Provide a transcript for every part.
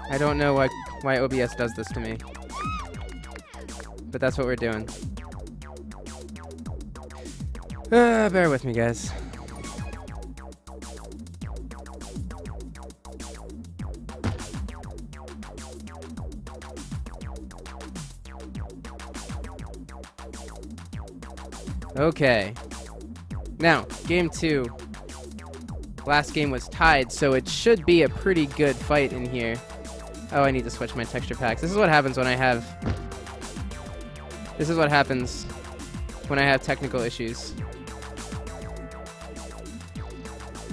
I don't know why OBS does this to me. But that's what we're doing. Bear with me, guys. Okay. Now, game 2. Last game was tied, so it should be a pretty good fight in here. Oh, I need to switch my texture packs. This is what happens when I have... This is what happens when I have technical issues.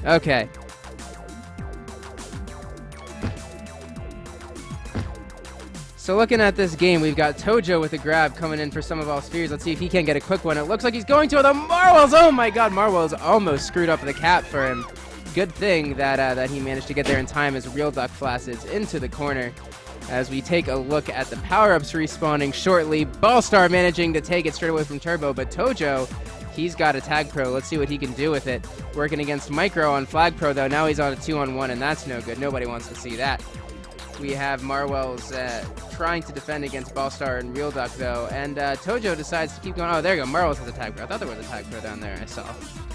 Okay. So looking at this game, we've got Tojo with a grab coming in for some of all spheres. Let's see if he can get a quick one. It looks like he's going to the Marwells. Oh my god, Marwells almost screwed up the cap for him. Good thing that he managed to get there in time as Real Duck flaccid into the corner. As we take a look at the power-ups respawning shortly. Ballstar managing to take it straight away from Turbo, but Tojo, he's got a Tag Pro. Let's see what he can do with it. Working against Micro on Flag Pro, though. Now he's on a 2-on-1, and that's no good. Nobody wants to see that. We have Marwells trying to defend against Ballstar and Real Duck, though. And Tojo decides to keep going. Oh, there you go. Marwells has a Tag Pro. I thought there was a Tag Pro down there, I saw.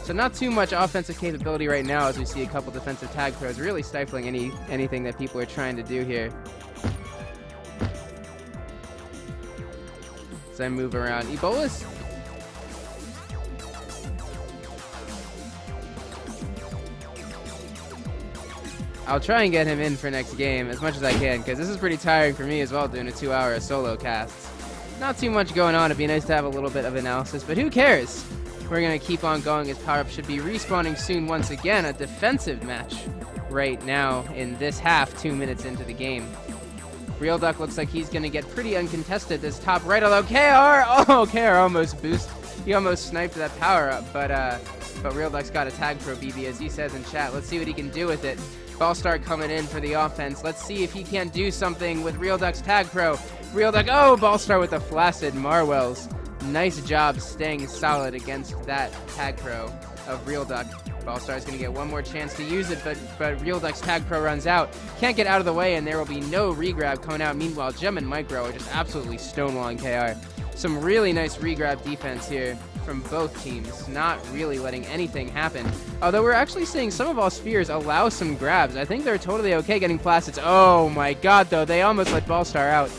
So not too much offensive capability right now as we see a couple defensive Tag Pros really stifling anything that people are trying to do here. As I move around. Ebola's... I'll try and get him in for next game as much as I can, because this is pretty tiring for me as well, doing a 2-hour solo cast. Not too much going on. It'd be nice to have a little bit of analysis, but who cares? We're going to keep on going as power-up should be respawning soon once again. A defensive match right now in this half, 2 minutes into the game. Real Duck looks like he's going to get pretty uncontested this top right, although KR almost boost. He almost sniped that power-up, but Real Duck's got a Tag Pro BB, as he says in chat. Let's see what he can do with it. Ballstar coming in for the offense. Let's see if he can do something with Real Duck's Tag Pro. Real Duck, oh, Ballstar with the flaccid Marwells. Nice job staying solid against that Tag Pro of Real Duck. Ballstar's going to get one more chance to use it, but Real Duck's Tag Pro runs out. Can't get out of the way, and there will be no regrab coming out. Meanwhile, Gem and Micro are just absolutely stonewalling KR. Some really nice regrab defense here from both teams, not really letting anything happen. Although we're actually seeing some of all spheres allow some grabs. I think they're totally okay getting flacids. Oh my god, though, they almost let Ballstar out.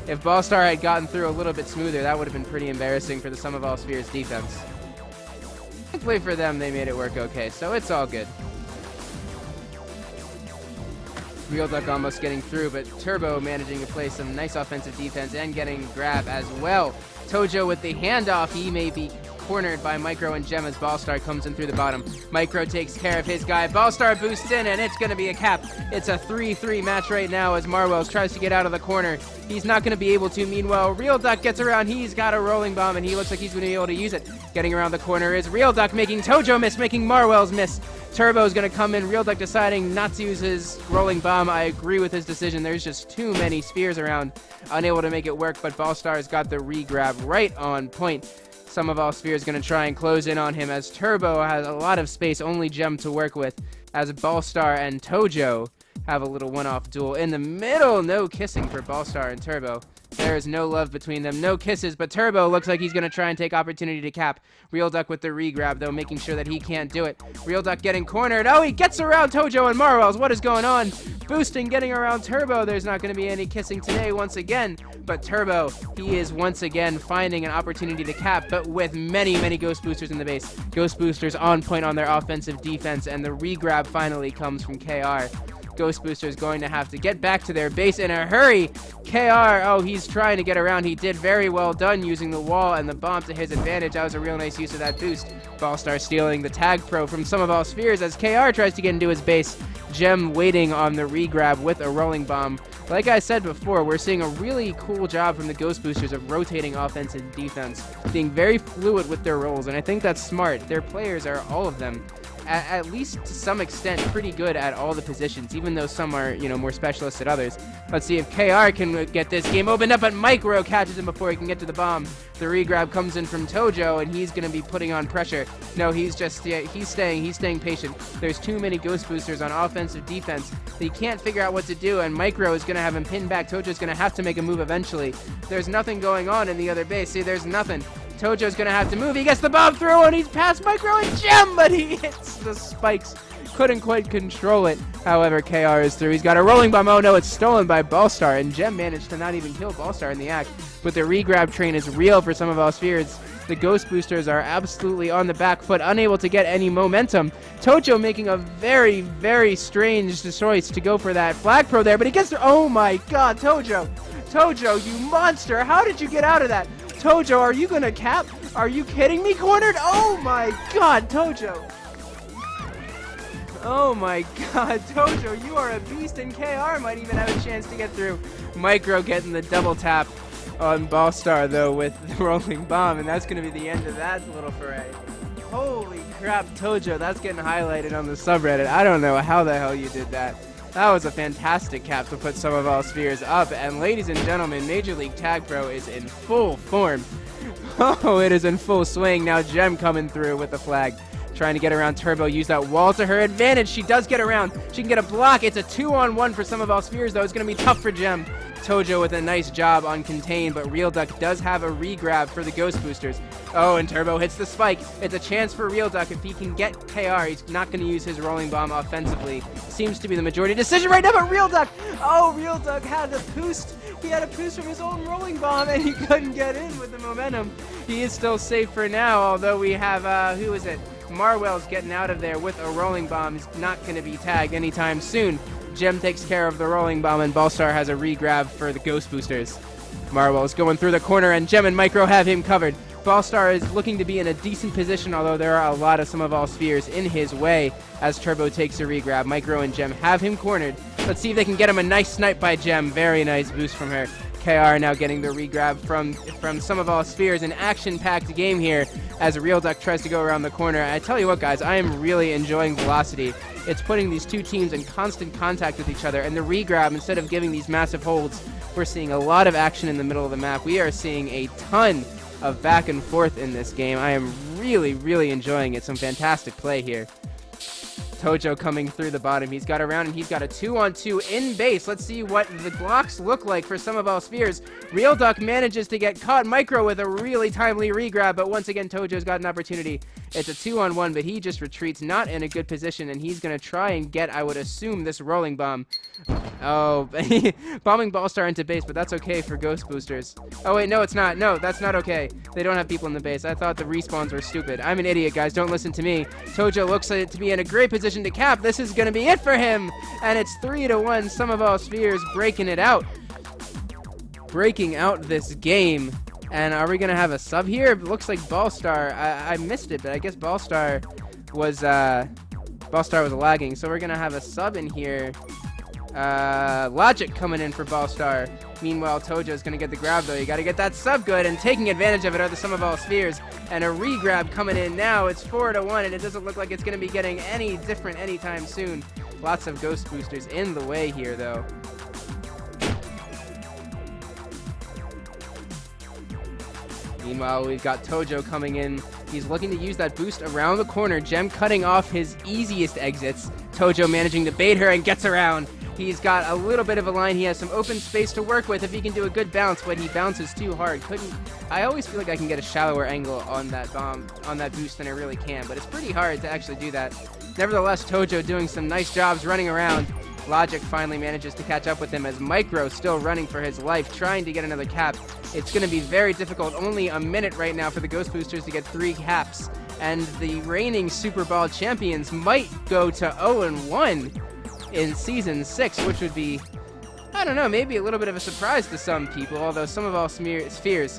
If Ballstar had gotten through a little bit smoother, that would have been pretty embarrassing for the Sum of All Spheres defense. Thankfully for them, they made it work okay, so it's all good. Real Duck almost getting through, but Turbo managing to play some nice offensive defense and getting grab as well. Tojo with the handoff. He may be cornered by Micro and Gem as Ballstar comes in through the bottom. Micro takes care of his guy. Ballstar boosts in, and it's going to be a cap. It's a 3-3 match right now as Marwells tries to get out of the corner. He's not going to be able to. Meanwhile, Real Duck gets around. He's got a rolling bomb, and he looks like he's going to be able to use it. Getting around the corner is Real Duck, making Tojo miss, making Marwells miss. Turbo's going to come in. Real Duck deciding not to use his rolling bomb. I agree with his decision. There's just too many spheres around. Unable to make it work, but Ballstar's got the re-grab right on point. Sum of All Spheres going to try and close in on him as Turbo has a lot of space, only Gem to work with, as Ballstar and Tojo have a little one-off duel in the middle. No kissing for Ballstar and Turbo. There is no love between them, no kisses, but Turbo looks like he's going to try and take opportunity to cap. Real Duck with the re-grab, though, making sure that he can't do it. Real Duck getting cornered. Oh, he gets around Tojo and Marwells. What is going on? Boosting, getting around Turbo. There's not going to be any kissing today once again, but Turbo, he is once again finding an opportunity to cap, but with many, many Ghost Boosters in the base. Ghost Boosters on point on their offensive defense, and the re-grab finally comes from KR. Ghost Boosters going to have to get back to their base in a hurry. KR, oh, he's trying to get around. He did very well done using the wall and the bomb to his advantage. That was a real nice use of that boost. Ballstar stealing the Tag Pro from Sum of All Spheres as KR tries to get into his base. Gem waiting on the re-grab with a rolling bomb. Like I said before, we're seeing a really cool job from the Ghost Boosters of rotating offense and defense, being very fluid with their roles, and I think that's smart. Their players are, all of them, at least to some extent, pretty good at all the positions, even though some are, more specialists at others. Let's see if KR can get this game opened up, but Micro catches him before he can get to the bomb. The regrab comes in from Tojo, and he's going to be putting on pressure. No, he's staying patient. There's too many Ghost Boosters on offensive defense. He can't figure out what to do, and Micro is going to have him pinned back. Tojo's going to have to make a move eventually. There's nothing going on in the other base. See, there's nothing. Tojo's going to have to move. He gets the bomb through, and he's past Micro and Gem, but he hits the spikes. Couldn't quite control it. However, KR is through. He's got a rolling bomb. Oh no, it's stolen by Ballstar, and Gem managed to not even kill Ballstar in the act. But the regrab train is real for some of our spheres. The Ghost Boosters are absolutely on the back foot, unable to get any momentum. Tojo making a very, very strange choice to go for that flag pro there, but he gets through. Oh my god, Tojo! Tojo, you monster! How did you get out of that? Tojo, are you gonna cap? Are you kidding me? Cornered? Oh my god, Tojo! Oh my god, Tojo, you are a beast, and KR might even have a chance to get through. Micro getting the double tap on Ballstar, though, with the rolling bomb, and that's going to be the end of that little foray. Holy crap, Tojo, that's getting highlighted on the subreddit. I don't know how the hell you did that. That was a fantastic cap to put some of our spheres up, and ladies and gentlemen, Major League Tag Pro is in full form. Oh, it is in full swing. Now Gem coming through with the flag. Trying to get around Turbo, use that wall to her advantage. She does get around. She can get a block. It's a 2-on-1 for some of our spheres, though. It's going to be tough for Gem. Tojo with a nice job on contain, but Real Duck does have a regrab for the Ghost Boosters. Oh, and Turbo hits the spike. It's a chance for Real Duck. If he can get KR, he's not going to use his rolling bomb offensively. Seems to be the majority decision right now, but Real Duck! Oh, Real Duck had a boost. He had a boost from his own rolling bomb, and he couldn't get in with the momentum. He is still safe for now, although we have, who is it? Marwell's getting out of there with a rolling bomb. He's not going to be tagged anytime soon. Gem takes care of the rolling bomb, and Ballstar has a regrab for the Ghost Boosters. Marwell's going through the corner, and Gem and Micro have him covered. Ballstar is looking to be in a decent position, although there are a lot of some of all spheres in his way as Turbo takes a regrab. Micro and Gem have him cornered. Let's see if they can get him a nice snipe by Gem. Very nice boost from her. KR now getting the regrab from some of all spheres. An action-packed game here as Real Duck tries to go around the corner. I tell you what, guys, I am really enjoying Velocity. It's putting these two teams in constant contact with each other, and the regrab, instead of giving these massive holds, we're seeing a lot of action in the middle of the map. We are seeing a ton of back and forth in this game. I am really, really enjoying it. Some fantastic play here. Tojo coming through the bottom. He's got around, and he's got a 2-on-2 in base. Let's see what the blocks look like for some of our spheres. Real Duck manages to get caught. Micro with a really timely regrab, but once again, Tojo's got an opportunity. It's a 2-on-1, but he just retreats, not in a good position, and he's going to try and get, I would assume, this rolling bomb. Oh, bombing Ballstar into base, but that's okay for Ghost Boosters. Oh, wait, no, it's not. No, that's not okay. They don't have people in the base. I thought the respawns were stupid. I'm an idiot, guys. Don't listen to me. Tojo looks like to be in a great position to cap. This is going to be it for him, and it's 3-1. Some of our spheres breaking it out. Breaking out this game. And are we going to have a sub here? It looks like Ballstar. I missed it, but I guess Ballstar was lagging. So we're going to have a sub in here. Logic coming in for Ballstar. Meanwhile, Tojo's going to get the grab, though. You got to get that sub good, and taking advantage of it are the sum of all spheres. And a regrab coming in now. It's 4-1, and it doesn't look like it's going to be getting any different anytime soon. Lots of Ghost Boosters in the way here, though. Meanwhile, we've got Tojo coming in. He's looking to use that boost around the corner. Gem cutting off his easiest exits. Tojo managing to bait her and gets around. He's got a little bit of a line. He has some open space to work with if he can do a good bounce, but he bounces too hard. I always feel like I can get a shallower angle on that bomb, on that boost than I really can, but it's pretty hard to actually do that. Nevertheless, Tojo doing some nice jobs running around. Logic finally manages to catch up with him as Micro still running for his life, trying to get another cap. It's going to be very difficult. Only a minute right now for the Ghost Boosters to get 3 caps. And the reigning Super Ball champions might go to 0-1 in Season 6, which would be, I don't know, maybe a little bit of a surprise to some people, although some of all spheres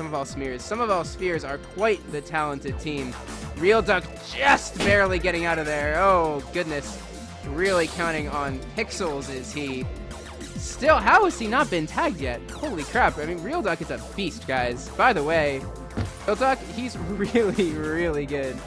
are quite the talented team. Real Duck just barely getting out of there. Oh, goodness. Really counting on Pixels is he. Still, how has he not been tagged yet? Holy crap. I mean, Real Duck is a beast, guys. By the way, Real Duck, he's really, really good.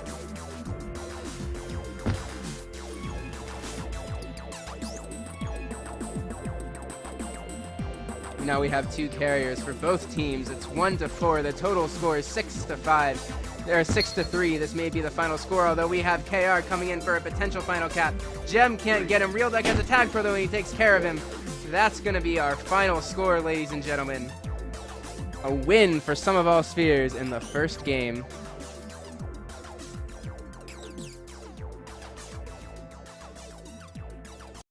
now we have 2 carriers for both teams. It's 1-4. The total score is 6-5. There are 6-3. This may be the final score, although we have KR coming in for a potential final cap. Gem can't get him. Real Deck has a tag pro though, and he takes care of him. That's going to be our final score, ladies and gentlemen. A win for Sum of All Spheres in the first game.